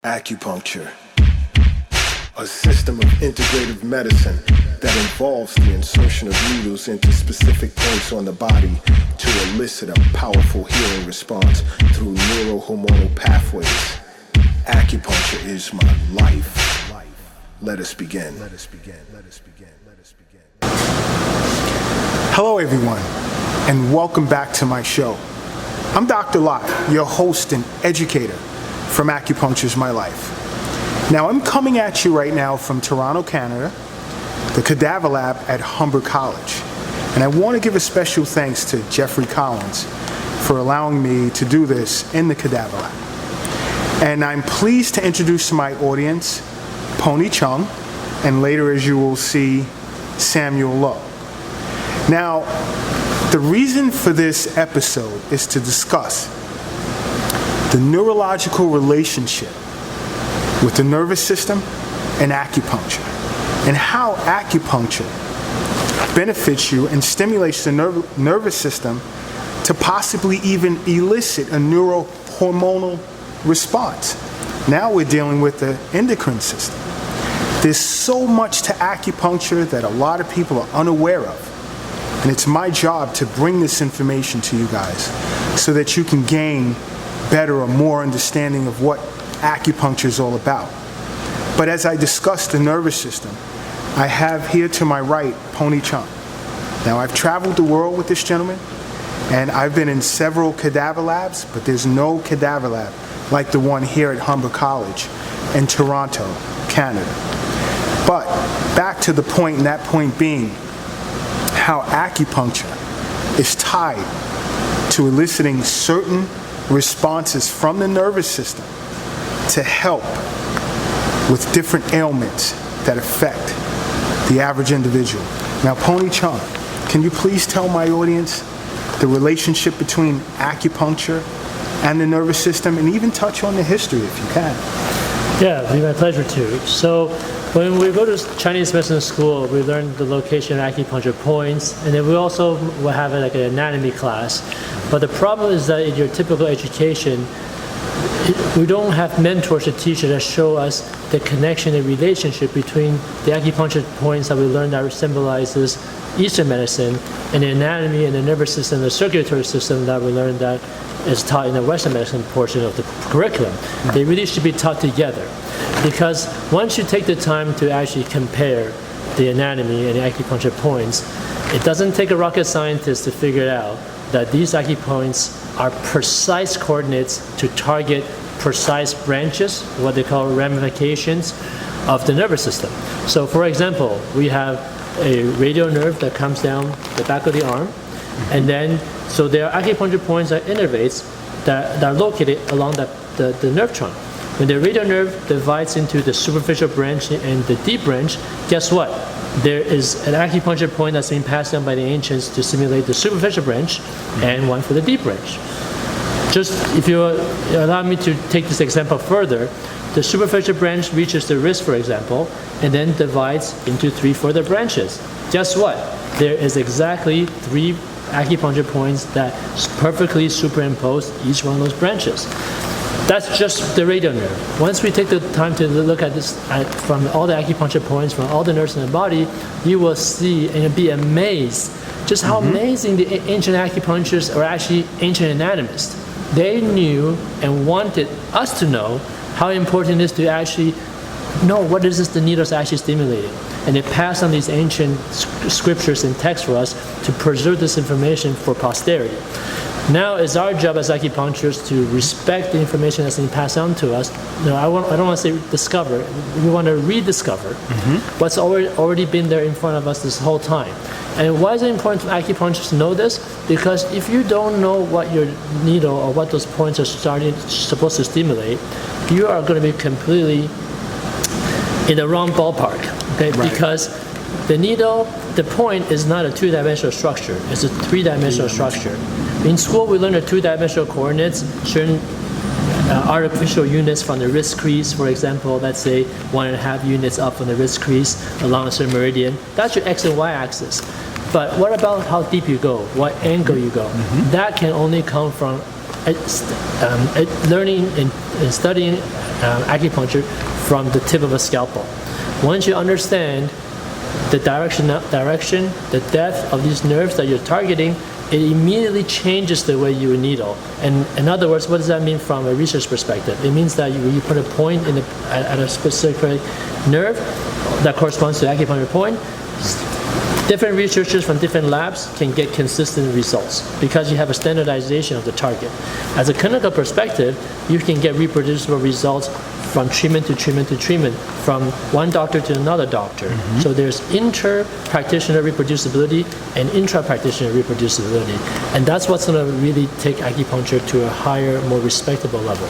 Acupuncture, a system of integrative medicine that involves the insertion of needles into specific points on the body to elicit a powerful healing response through neurohormonal pathways. Acupuncture is my life. Let us begin. Hello everyone, and welcome back to my show. I'm Dr. Locke, your host and educator from Acupuncture's My Life. Now I'm coming at you right now from Toronto, Canada, the Cadaver Lab at Humber College. And I want to give a special thanks to Jeffrey Collins for allowing me to do this in the Cadaver Lab. And I'm pleased to introduce to my audience Pony Chung, and later, as you will see, Samuel Lowe. Now, the reason for this episode is to discuss the neurological relationship with the nervous system and acupuncture, and how acupuncture benefits you and stimulates the nervous system to possibly even elicit a neurohormonal response. Now we're dealing with the endocrine system. There's so much to acupuncture that a lot of people are unaware of. And it's my job to bring this information to you guys so that you can gain better or more understanding of what acupuncture is all about. But as I discuss the nervous system, I have here to my right Pony Chung. Now I've traveled the world with this gentleman, and I've been in several cadaver labs, but there's no cadaver lab like the one here at Humber College in Toronto, Canada. But back to the point, and that point being how acupuncture is tied to eliciting certain responses from the nervous system to help with different ailments that affect the average individual. Now, Pony Chung, can you please tell my audience the relationship between acupuncture and the nervous system, and even touch on the history if you can? Yeah, it'd be my pleasure to. So when we go to Chinese medicine school, we learn the location of acupuncture points, and then we also will have like an anatomy class. But the problem is that in your typical education, we don't have mentors or teachers that show us the connection and relationship between the acupuncture points that we learn that symbolizes Eastern medicine, and the anatomy and the nervous system, the circulatory system that we learn that is taught in the Western medicine portion of the curriculum. They really should be taught together, because once you take the time to actually compare the anatomy and the acupuncture points, it doesn't take a rocket scientist to figure out that these acupoints are precise coordinates to target precise branches, what they call ramifications of the nervous system. So for example, we have a radial nerve that comes down the back of the arm, and then so there are acupuncture points that innervates that are located along the nerve trunk. When the radial nerve divides into the superficial branch and the deep branch, guess what? There is an acupuncture point that's being passed down by the ancients to stimulate the superficial branch, and one for the deep branch. Just if you allow me to take this example further, the superficial branch reaches the wrist, for example, and then divides into 3 further branches. Guess what? There is exactly 3 acupuncture points that perfectly superimpose each one of those branches. That's just the radial nerve. Once we take the time to look at this from all the acupuncture points, from all the nerves in the body, you will see and you'll be amazed just how amazing the ancient acupuncturists are actually ancient anatomists. They knew and wanted us to know how important it is to actually know what is this the needles actually stimulating. And they passed on these ancient scriptures and texts for us to preserve this information for posterity. Now it's our job as acupuncturists to respect the information that's being passed on to us. No, I don't want to say discover. We want to rediscover what's already been there in front of us this whole time. And why is it important for acupuncturists to know this? Because if you don't know what your needle or what those points are supposed to stimulate, you are going to be completely in the wrong ballpark. Okay, right. Because the needle, the point is not a 2-dimensional structure. It's a 3-dimensional structure. In school, we learn the 2-dimensional coordinates, certain artificial units from the wrist crease, for example, let's say 1.5 units up from the wrist crease along a certain meridian. That's your X and Y axis. But what about how deep you go, what angle you go? That can only come from learning and studying acupuncture from the tip of a scalpel. Once you understand the direction, the depth of these nerves that you're targeting, it immediately changes the way you needle. And in other words, what does that mean from a research perspective? It means that you put a point at a specific nerve that corresponds to the acupuncture point. Different researchers from different labs can get consistent results because you have a standardization of the target. As a clinical perspective, you can get reproducible results from treatment to treatment to treatment, from one doctor to another doctor. So there's inter-practitioner reproducibility and intra-practitioner reproducibility. And that's what's going to really take acupuncture to a higher, more respectable level.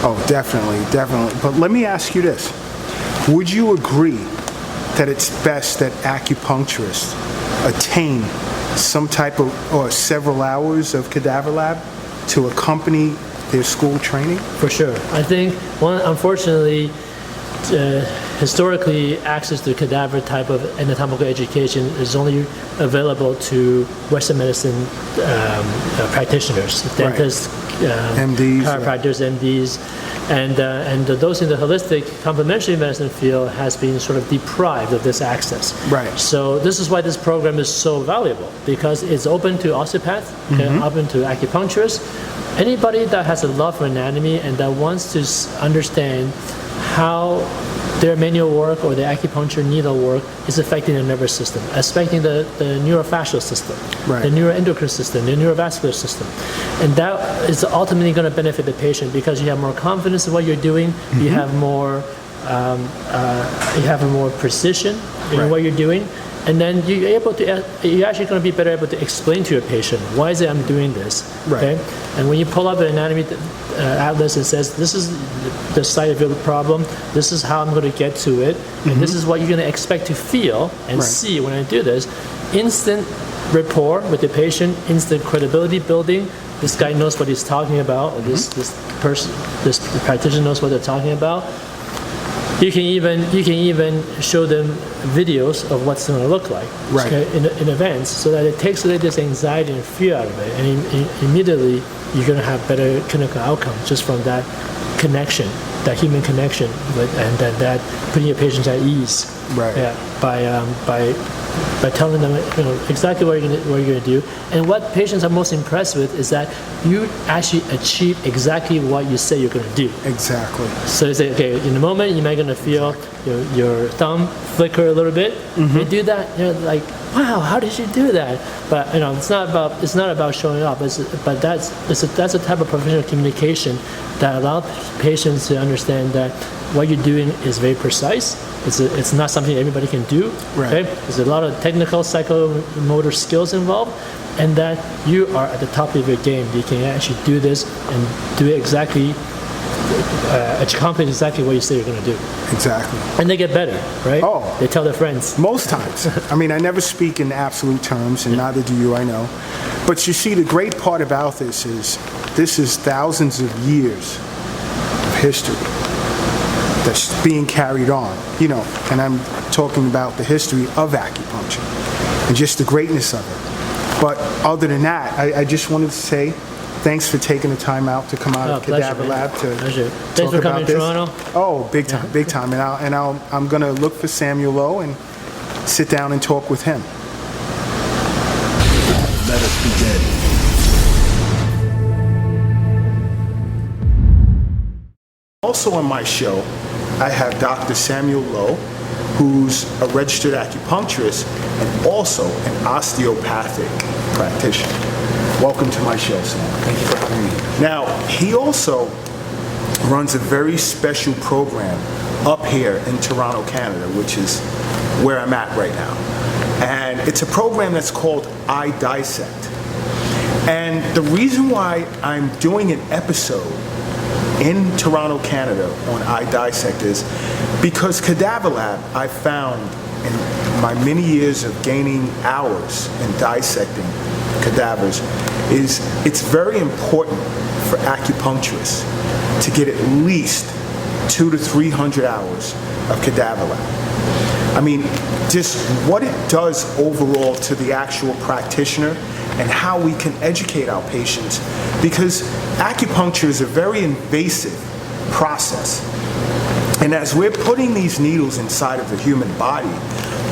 Oh, definitely. But let me ask you this. Would you agree that it's best that acupuncturists attain some type of, or several hours of cadaver lab to accompany their school training? For sure. I think, unfortunately, historically, access to cadaver type of anatomical education is only available to Western medicine practitioners, dentists, MDs, chiropractors, MDs, and those in the holistic complementary medicine field has been sort of deprived of this access. Right. So this is why this program is so valuable, because it's open to osteopaths, open to acupuncturists, anybody that has a love for anatomy and that wants to understand how their manual work or the acupuncture needle work is affecting the nervous system, affecting the neurofascial system, the neuroendocrine system, the neurovascular system. And that is ultimately going to benefit the patient because you have more confidence in what you're doing, you have more precision in what you're doing, and then you're actually going to be better able to explain to your patient, why is it I'm doing this? Okay? And when you pull up an anatomy atlas and says, this is the site of your problem, this is how I'm going to get to it, and this is what you're going to expect to feel and see when I do this, instant rapport with the patient, instant credibility building. This guy knows what he's talking about, or this practitioner knows what they're talking about. You can even show them videos of what's going to look like in advance, so that it takes away this anxiety and fear out of it, and immediately you're going to have better clinical outcomes just from that connection, that human connection, and that putting your patients at ease. By telling them exactly what you're going to do. And what patients are most impressed with is that you actually achieve exactly what you say you're going to do. Exactly. So they say, okay, in a moment you might going to feel your thumb flicker a little bit. You do that, you're like, wow, how did you do that? But it's not about showing off. But that's a type of professional communication that allows patients to understand that what you're doing is very precise. It's not something everybody can do. Okay? There's a lot of technical, psychomotor skills involved, and that you are at the top of your game. You can actually do this and do it exactly, accomplish exactly what you say you're going to do. Exactly. And they get better, right? Oh. They tell their friends. Most times. I mean, I never speak in absolute terms, and neither do you, I know. But you see, the great part about this is thousands of years of history that's being carried on, and I'm talking about the history of acupuncture and just the greatness of it. But other than that, I just wanted to say thanks for taking the time out to come out of Cadaver Lab to Thanks for coming to Toronto. Oh, big time. And I'm going to look for Samuel Lowe and sit down and talk with him. Let us begin. Also on my show, I have Dr. Samuel Lowe, who's a registered acupuncturist and also an osteopathic practitioner. Welcome to my show, Sam. Thank you for having me. Now, he also runs a very special program up here in Toronto, Canada, which is where I'm at right now. And it's a program that's called I Dissect. And the reason why I'm doing an episode in Toronto, Canada on I Dissect is because Cadaver Lab, I found in my many years of gaining hours in dissecting cadavers, it's very important for acupuncturists to get at least 200 to 300 hours of Cadaver Lab. I mean, just what it does overall to the actual practitioner and how we can educate our patients, because acupuncture is a very invasive process. And as we're putting these needles inside of the human body,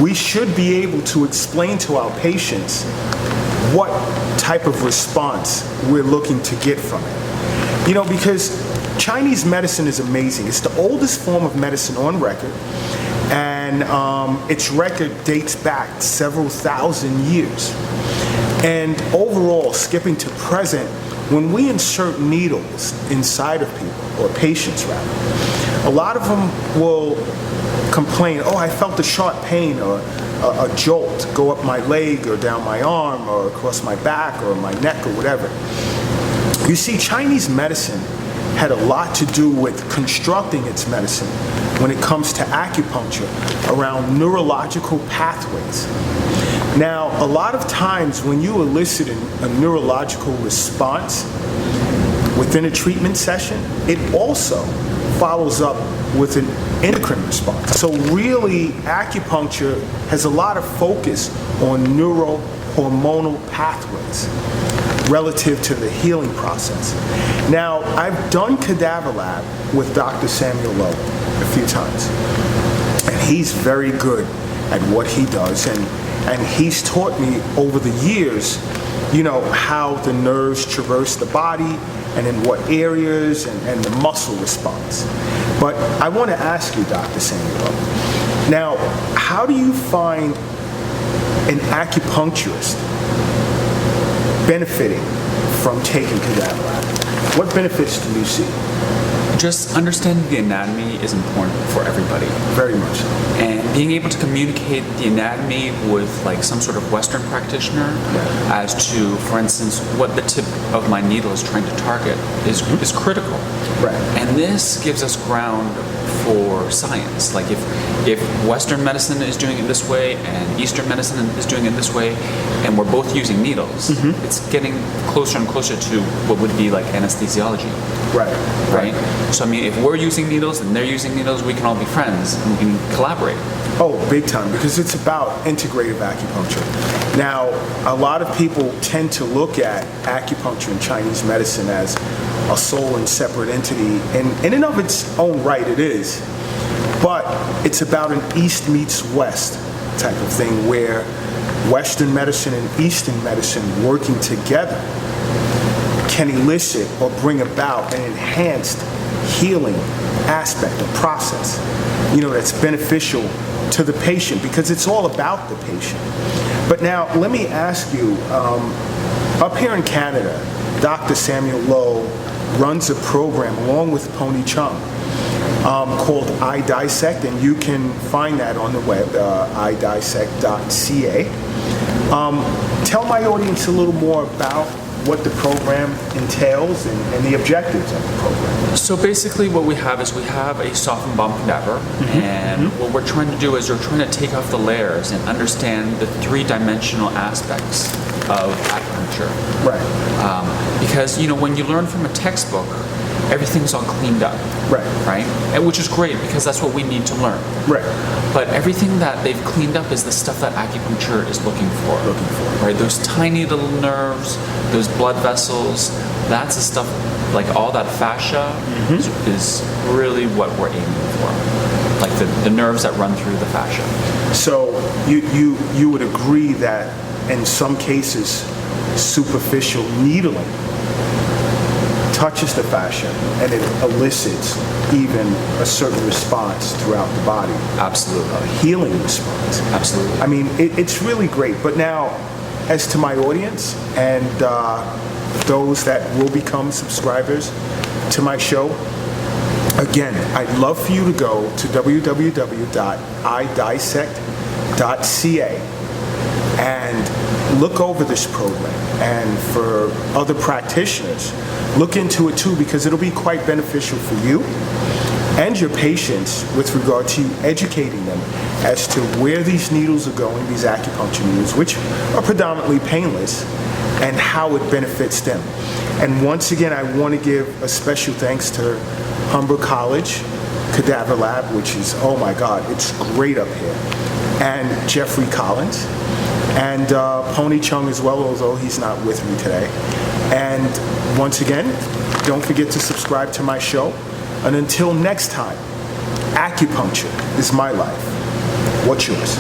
we should be able to explain to our patients what type of response we're looking to get from it. You know, because Chinese medicine is amazing. It's the oldest form of medicine on record, and its record dates back several thousand years. And overall, skipping to present, when we insert needles inside of people, or patients rather, a lot of them will complain, oh, I felt a sharp pain or a jolt go up my leg or down my arm or across my back or my neck or whatever. You see, Chinese medicine had a lot to do with constructing its medicine when it comes to acupuncture around neurological pathways. Now, a lot of times when you elicit a neurological response within a treatment session, it also follows up with an endocrine response. So really, acupuncture has a lot of focus on neurohormonal pathways relative to the healing process. Now, I've done Cadaver Lab with Dr. Samuel Lowe a few times, and he's very good at what he does, and he's taught me over the years, you know, how the nerves traverse the body and in what areas and the muscle response. But I want to ask you, Dr. Samuel, now, how do you find an acupuncturist benefiting from taking Cadaver Lab? What benefits do you see? Just understanding the anatomy is important for everybody. Very much so. And being able to communicate the anatomy with like some sort of Western practitioner as to, for instance, what the tip of my needle is trying to target is critical. Right. And this gives us ground for science. Like if Western medicine is doing it this way and Eastern medicine is doing it this way, and we're both using needles, it's getting closer and closer to what would be like anesthesiology. Right. Right? So I mean, if we're using needles and they're using needles, we can all be friends and we can collaborate. Oh, big time, because it's about integrative acupuncture. Now, a lot of people tend to look at acupuncture and Chinese medicine as a sole and separate entity, and in and of its own right it is, but it's about an East meets West type of thing where Western medicine and Eastern medicine working together can elicit or bring about an enhanced healing aspect or process, you know, that's beneficial to the patient, because it's all about the patient. But now, let me ask you, up here in Canada, Dr. Samuel Lowe runs a program along with Pony Chung called I Dissect, and you can find that on the web, idissect.ca. Tell my audience a little more about what the program entails and the objectives of the program. So basically what we have is we have a softened bomb cadaver, and what we're trying to do is we're trying to take off the layers and understand the three-dimensional aspects of acupuncture. Right. Because, you know, when you learn from a textbook, everything's all cleaned up. Right. Right? And which is great, because that's what we need to learn. Right. But everything that they've cleaned up is the stuff that acupuncture is looking for. Right? Those tiny little nerves, those blood vessels, that's the stuff, like all that fascia is really what we're aiming for. Like the nerves that run through the fascia. So you would agree that in some cases superficial needling touches the fascia and it elicits even a certain response throughout the body. Absolutely. A healing response. Absolutely. I mean, it's really great. But now, as to my audience and those that will become subscribers to my show, again, I'd love for you to go to www.idissect.ca and look over this program. And for other practitioners, look into it too, because it'll be quite beneficial for you and your patients with regard to educating them as to where these needles are going, these acupuncture needles, which are predominantly painless, and how it benefits them. And once again, I want to give a special thanks to Humber College, Cadaver Lab, which is, oh my God, it's great up here, and Jeffrey Collins, and Pony Chung as well, although he's not with me today. And once again, don't forget to subscribe to my show. And until next time, acupuncture is my life. What's yours?